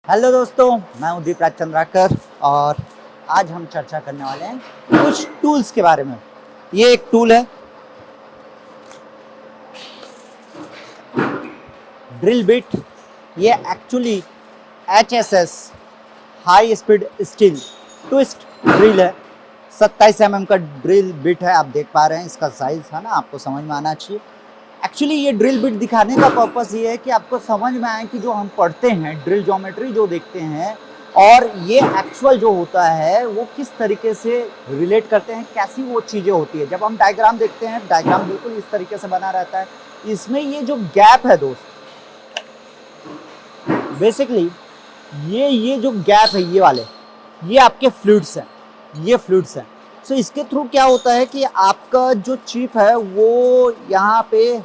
Hello दोस्तों, मैं हूं दीपराज चंद्राकर और आज हम चर्चा करने वाले हैं कुछ टूल्स के बारे में। ये एक टूल है ड्रिल बिट। ये actually HSS high speed steel twist drill है। 27 mm का ड्रिल बिट है। आप देख पा रहे हैं इसका साइज है ना, आपको समझ में आना चाहिए। एक्चुअली ये ड्रिल बिट दिखाने का पर्पस ये है कि आपको समझ में आए कि जो हम पढ़ते हैं ड्रिल ज्योमेट्री जो देखते हैं और ये एक्चुअल जो होता है वो किस तरीके से रिलेट करते हैं, कैसी वो चीज़ें होती है। जब हम डायग्राम देखते हैं, डायग्राम बिल्कुल इस तरीके से बना रहता है। इसमें ये जो गैप है दोस्त, बेसिकली ये जो गैप है ये वाले, ये आपके फ्लूइड्स हैं, ये फ्लूइड्स हैं। सो इसके थ्रू क्या होता है कि आपका जो चिप है वो यहाँ पे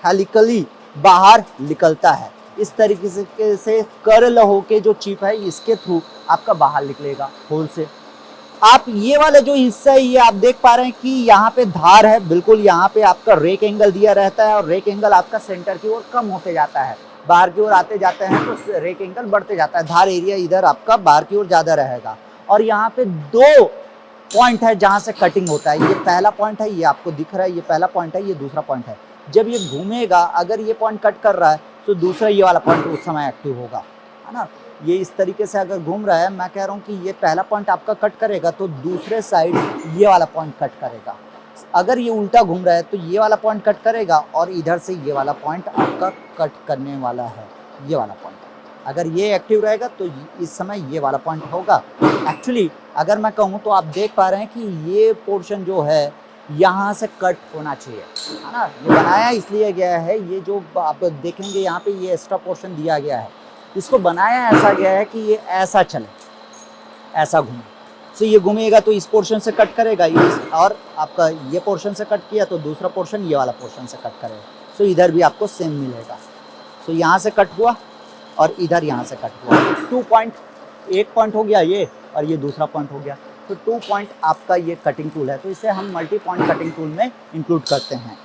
हेलिकली बाहर निकलता है। इस तरीके से कर्ल होके जो चिप है इसके थ्रू आपका बाहर निकलेगा होल से। आप ये वाला जो हिस्सा है ये आप देख पा रहे हैं कि यहाँ पे धार है, बिल्कुल यहाँ पे आपका रेक एंगल दिया रहता है और रेक एंगल आपका सेंटर की ओर कम होते जाता है। बाहर की ओर आते जाते हैं तो रेक एंगल बढ़ते जाता है। धार एरिया इधर आपका बाहर की ओर ज़्यादा रहेगा। और यहाँ पे दो पॉइंट है जहाँ से कटिंग होता है। ये पहला पॉइंट है, ये आपको दिख रहा है, ये पहला पॉइंट है, ये दूसरा पॉइंट है। जब ये घूमेगा, अगर ये पॉइंट कट कर रहा है तो दूसरा ये वाला पॉइंट उस समय एक्टिव होगा, है ना। ये इस तरीके से अगर घूम रहा है, मैं कह रहा हूँ कि ये पहला पॉइंट आपका कट करेगा तो दूसरे साइड ये वाला पॉइंट कट करेगा। अगर ये उल्टा घूम रहा है तो ये वाला पॉइंट कट करेगा और इधर से ये वाला पॉइंट आपका कट करने वाला है, ये वाला पॉइंट। अगर ये एक्टिव रहेगा तो इस समय ये वाला पॉइंट होगा। एक्चुअली अगर मैं कहूँ तो आप देख पा रहे हैं कि ये पोर्शन जो है यहाँ से कट होना चाहिए, है ना। ये बनाया इसलिए गया है, ये जो आप देखेंगे यहाँ पे ये एक्स्ट्रा पोर्शन दिया गया है, इसको बनाया ऐसा गया है कि ये ऐसा चले, ऐसा घूमे। सो ये घूमेगा तो इस पोर्शन से कट करेगा ये, और आपका ये पोर्शन से कट किया तो दूसरा पोर्शन ये वाला पोर्शन से कट करेगा। सो इधर भी आपको सेम मिलेगा। सो यहाँ से कट हुआ और इधर यहाँ से कट हुआ। 2 पॉइंट, एक पॉइंट हो गया ये और ये दूसरा पॉइंट हो गया। तो 2 पॉइंट आपका ये कटिंग टूल है, तो इसे हम मल्टी पॉइंट कटिंग टूल में इंक्लूड करते हैं।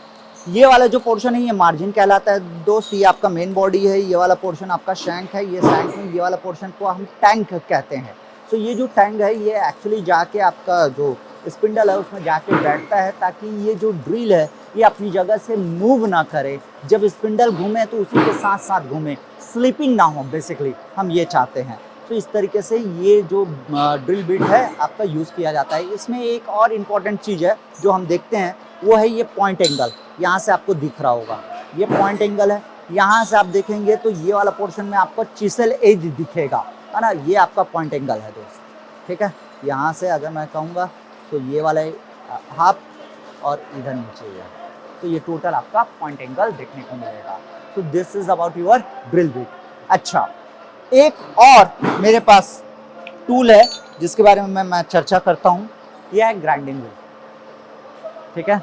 ये वाला जो पोर्शन है ये मार्जिन कहलाता है दोस्त। ये आपका मेन बॉडी है, ये वाला पोर्शन आपका शैंक है। ये शैंक में ये वाला पोर्शन को हम टैंक कहते हैं। तो ये जो टैंक है ये एक्चुअली जाके आपका जो स्पिंडल है उसमें जाके बैठता है, ताकि ये जो ड्रिल है ये अपनी जगह से मूव ना करे। जब स्पिंडल घूमे तो उसी के साथ साथ घूमे, स्लिपिंग ना हो, बेसिकली हम ये चाहते हैं। तो इस तरीके से ये जो ड्रिल बिट है आपका यूज़ किया जाता है। इसमें एक और इम्पॉर्टेंट चीज़ है जो हम देखते हैं, वो है ये पॉइंट एंगल। यहाँ से आपको दिख रहा होगा ये पॉइंट एंगल है। यहाँ से आप देखेंगे तो ये वाला पोर्शन में आपको चिसल एज दिखेगा, है ना। ये आपका पॉइंट एंगल है दोस्त, ठीक है। यहाँ से अगर मैं कहूँगा तो ये वाला हाफ और इधर नीचे है, तो ये टोटल आपका पॉइंट एंगल देखने को मिलेगा। तो this is about your drill bit. अच्छा, एक और मेरे पास टूल है जिसके बारे में मैं चर्चा करता हूँ, यह है ग्राइंडिंग व्हील, ठीक है।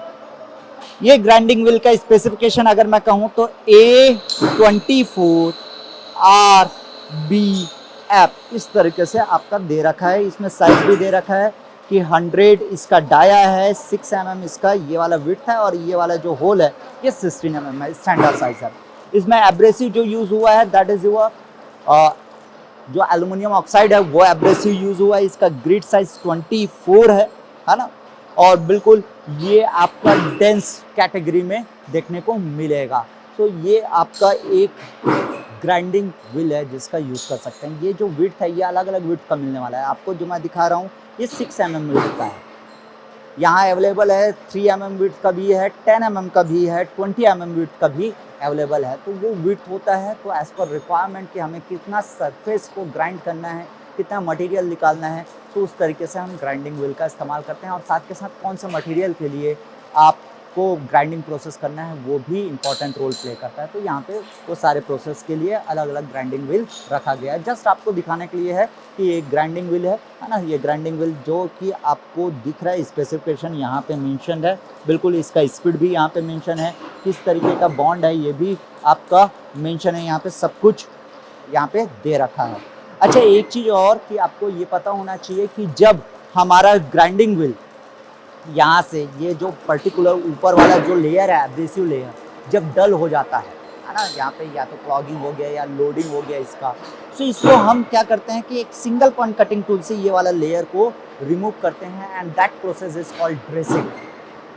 ये ग्राइंडिंग व्हील का स्पेसिफिकेशन अगर मैं कहूँ तो A24RBF इस तरीके से आपका दे रखा है। इसमें साइज भी दे रखा है कि 100 इसका डाया है, 6 mm इसका ये वाला विड्थ है और ये वाला जो होल है ये 16 mm है, स्टैंडर्ड साइज है। इसमें एब्रेसिव जो यूज़ हुआ है दैट इज योर जो एल्युमिनियम ऑक्साइड है वो एब्रेसिव यूज़ हुआ है। इसका ग्रिड साइज 24 है ना। और बिल्कुल ये आपका डेंस कैटेगरी में देखने को मिलेगा। तो ये आपका एक ग्राइंडिंग व्हील है जिसका यूज़ कर सकते हैं। ये जो विड्थ है ये अलग अलग विड्थ का मिलने वाला है। आपको जो मैं दिखा रहा हूँ ये 6 mm विड्थ का है। यहाँ अवेलेबल है 3 mm विड्थ का भी है, 10 mm का भी है, 20 mm विड्थ का भी अवेलेबल है। तो वो विड्थ होता है तो एज़ पर रिक्वायरमेंट कि हमें कितना सरफेस को ग्राइंड करना है, कितना मटेरियल निकालना है, तो उस तरीके से हम ग्राइंडिंग व्हील का इस्तेमाल करते हैं। और साथ के साथ कौन से मटेरियल के लिए आपको ग्राइंडिंग प्रोसेस करना है वो भी इम्पॉर्टेंट रोल प्ले करता है। तो यहाँ पे वो सारे प्रोसेस के लिए अलग अलग ग्राइंडिंग व्हील रखा गया है। जस्ट आपको दिखाने के लिए है कि ये ग्राइंडिंग व्हील है ना। ये ग्राइंडिंग व्हील जो कि आपको दिख रहा है, स्पेसिफिकेशन यहाँ पे मेंशन है, बिल्कुल इसका स्पीड भी यहाँ पे मेंशन है, किस तरीके का बॉन्ड है ये भी आपका मेंशन है। यहाँ पे सब कुछ यहाँ पे दे रखा है। अच्छा, एक चीज़ और कि आपको ये पता होना चाहिए कि जब हमारा ग्राइंडिंग व्हील यहाँ से ये जो पर्टिकुलर ऊपर वाला जो लेयर है एब्रेसिव लेयर जब डल हो जाता है है ना, यहाँ पे या तो क्लॉगिंग हो गया या लोडिंग हो गया इसका। सो इसको हम क्या करते हैं कि एक सिंगल पॉइंट कटिंग टूल से ये वाला लेयर को रिमूव करते हैं and that process is called dressing.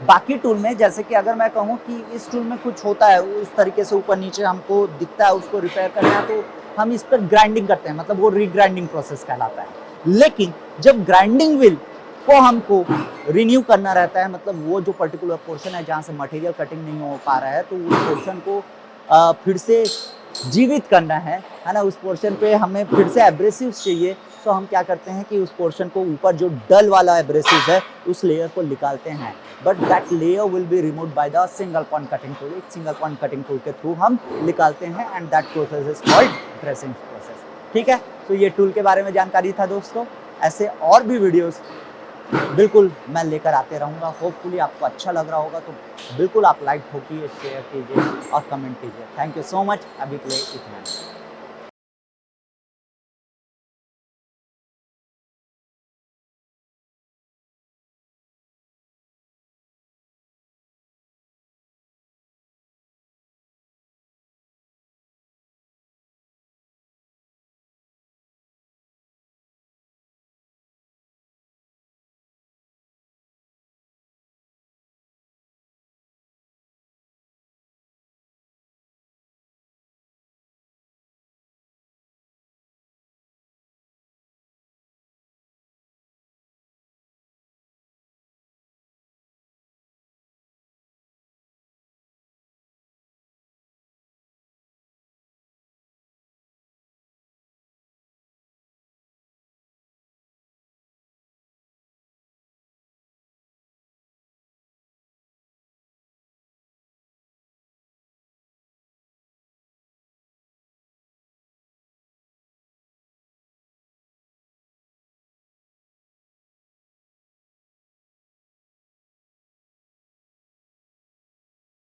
बाकी टूल में जैसे कि अगर मैं कहूँ कि इस टूल में कुछ होता है उस तरीके से ऊपर नीचे हमको दिखता है, उसको रिपेयर करना है तो हम इस पर ग्राइंडिंग करते हैं, मतलब वो रीग्राइंडिंग प्रोसेस कहलाता है। लेकिन जब ग्राइंडिंग व्हील को हमको रिन्यू करना रहता है, मतलब वो जो पर्टिकुलर पोर्शन है जहाँ से मटेरियल कटिंग नहीं हो पा रहा है तो उस पोर्शन को फिर से जीवित करना है ना, उस पोर्शन पे हमें फिर से एब्रेसिव चाहिए। तो हम क्या करते हैं कि उस पोर्शन को ऊपर जो डल वाला एब्रेसिव है उस लेयर को निकालते हैं, but that layer will be removed by the single point cutting tool. एक सिंगल पॉइंट कटिंग टूल के थ्रू हम निकालते हैं and that process is called dressing process. ठीक है, तो ये टूल के बारे में जानकारी था दोस्तों। ऐसे और भी वीडियोस बिल्कुल मैं लेकर आते रहूँगा। होपफुली आपको अच्छा लग रहा होगा तो बिल्कुल आप लाइक ठोकिए, शेयर कीजिए और कमेंट कीजिए। थैंक यू सो मच, अभी के लिए इतना ही।